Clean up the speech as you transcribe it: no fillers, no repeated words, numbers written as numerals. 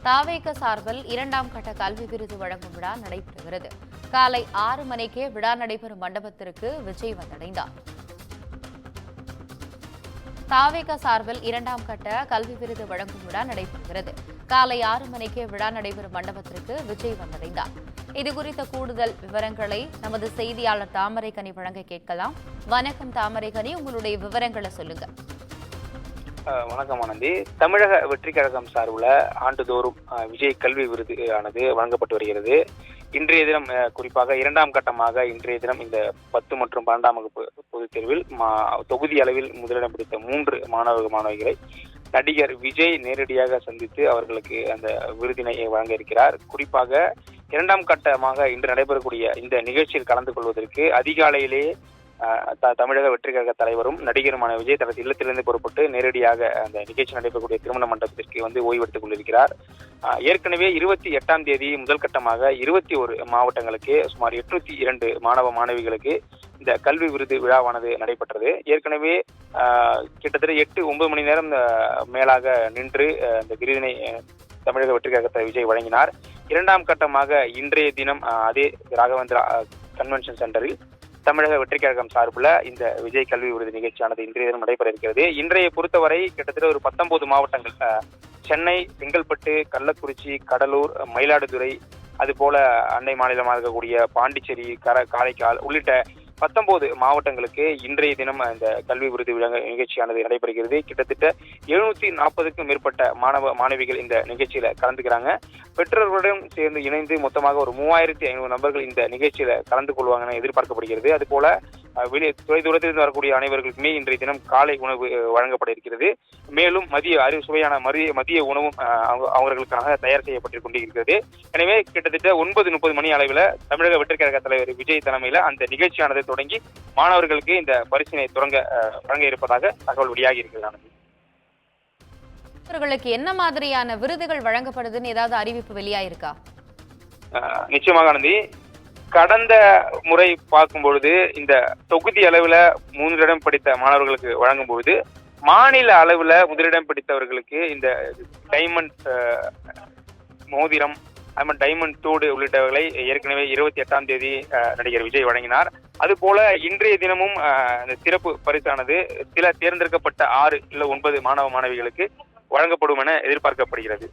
தாவேக சார்பில் 2ஆம் கட்ட கல்வி விருது வழங்கும் விழா நடைபெறுகிறது. காலை 6 மணிக்கே விழா நடைபெறும் மண்டபத்திற்கு விஜய் வந்தடைந்தார். தாவேக சார்பில் 2ஆம் கட்ட கல்வி விருது வழங்கும் விழா நடைபெறுகிறது. காலை 6 மணிக்கே விழா நடைபெறும் மண்டபத்திற்கு விஜய் வந்தடைந்தார். இதுகுறித்த கூடுதல் விவரங்களை நமது செய்தியாளர் தாமரைக்கனி வழங்க கேட்கலாம். வணக்கம் தாமரைக்கனி, உங்களுடைய விவரங்களை சொல்லுங்க. வணக்கம் ஆனந்தி. தமிழக வெற்றி கழகம் சார்பில் ஆண்டுதோறும் விஜய் கல்வி விருது ஆனது வழங்கப்பட்டு வருகிறது. இன்றைய தினம் குறிப்பாக 2ஆம் கட்டமாக இன்றைய தினம் இந்த 10 மற்றும் 12ஆம் வகுப்பு பொதுத் தேர்வில் தொகுதி அளவில் முதலிடம் பிடித்த 3 மாணவிகளை நடிகர் விஜய் நேரடியாக சந்தித்து அவர்களுக்கு அந்த விருதினை வழங்க இருக்கிறார். குறிப்பாக 2ஆம் கட்டமாக இன்று நடைபெறக்கூடிய இந்த நிகழ்ச்சியில் கலந்து கொள்வதற்கு அதிகாலையிலேயே தமிழக வெற்றி கழக தலைவரும் நடிகருமான விஜய் தனது இல்லத்திலிருந்து புறப்பட்டு நேரடியாக அந்த நிகழ்ச்சி நடைபெறக்கூடிய திருமண மண்டபத்திற்கு ஓய்வெடுத்துக் கொண்டிருக்கிறார். ஏற்கனவே 28ஆம் தேதி முதல் கட்டமாக 21 மாவட்டங்களுக்கு சுமார் 802 மாணவ மாணவிகளுக்கு இந்த கல்வி விருது விழாவானது நடைபெற்றது. ஏற்கனவே கிட்டத்தட்ட 8-9 மணி நேரம் மேலாக நின்று இந்த விருதினை தமிழக வெற்றி கழகத்தை விஜய் வழங்கினார். 2ஆம் கட்டமாக இன்றைய தினம் அதே ராகவேந்திரா கன்வென்ஷன் சென்டரில் தமிழக வெற்றி கழகம் சார்பில் இந்த விஜய் கல்வி விருது நிகழ்ச்சியானது இன்றைய தினம் நடைபெற இருக்கிறது. இன்றைய பொறுத்தவரை கிட்டத்தட்ட ஒரு 19 மாவட்டங்கள், சென்னை, செங்கல்பட்டு, கள்ளக்குறிச்சி, கடலூர், மயிலாடுதுறை, அதுபோல அண்டை மாநிலமாக இருக்கக்கூடிய பாண்டிச்சேரி, காரைக்கால் உள்ளிட்ட 19 மாவட்டங்களுக்கு இன்றைய தினம் இந்த கல்வி விருது நிகழ்ச்சியானது நடைபெறுகிறது. கிட்டத்தட்ட 740க்கும் மேற்பட்ட மாணவ மாணவிகள் இந்த நிகழ்ச்சியில கலந்துக்கிறாங்க. பெற்றோர்களுடன் சேர்ந்து இணைந்து மொத்தமாக ஒரு 3500 நபர்கள் இந்த நிகழ்ச்சியில கலந்து கொள்வாங்கன்னு எதிர்பார்க்கப்படுகிறது. அதுபோல தொலைதூரத்திலிருந்து வரக்கூடிய அனைவர்களுக்குமே இன்றைய தினம் காலை உணவு வழங்கப்பட இருக்கிறது. மேலும் சுவையான மதிய உணவும் அவர்களுக்காக தயார் செய்யப்பட்டுக் கொண்டிருக்கிறது. எனவே கிட்டத்தட்ட 9:30 மணி அளவில் தமிழக வெற்றி கழக தலைவர் விஜய் தலைமையில அந்த நிகழ்ச்சியானது தொடங்கி மாணவர்களுக்கு இந்த பரிசினை வழங்க இருப்பதாக தகவல் வெளியாகி இருக்கிறது. அவர்களுக்கு என்ன மாதிரியான விருதுகள் வழங்கப்படுதுன்னு ஏதாவது அறிவிப்பு வெளியாயிருக்கா? நிச்சயமாக ஆனந்தி. கடந்த முறை பார்க்கும் பொழுது இந்த தொகுதி அளவில் முதலிடம் பிடித்த மாணவர்களுக்கு வழங்கும் பொழுது மாநில அளவில் முதலிடம் பிடித்தவர்களுக்கு இந்த டைமண்ட் மோதிரம், டைமண்ட் தோடு உள்ளிட்டவர்களை ஏற்கனவே 28ஆம் தேதி நடிகர் விஜய் வழங்கினார். அதுபோல இன்றைய தினமும் சிறப்பு பரிசானது சில தேர்ந்தெடுக்கப்பட்ட 6 இல்ல 9 மாணவ மாணவிகளுக்கு வழங்கப்படும் என எதிர்பார்க்கப்படுகிறது.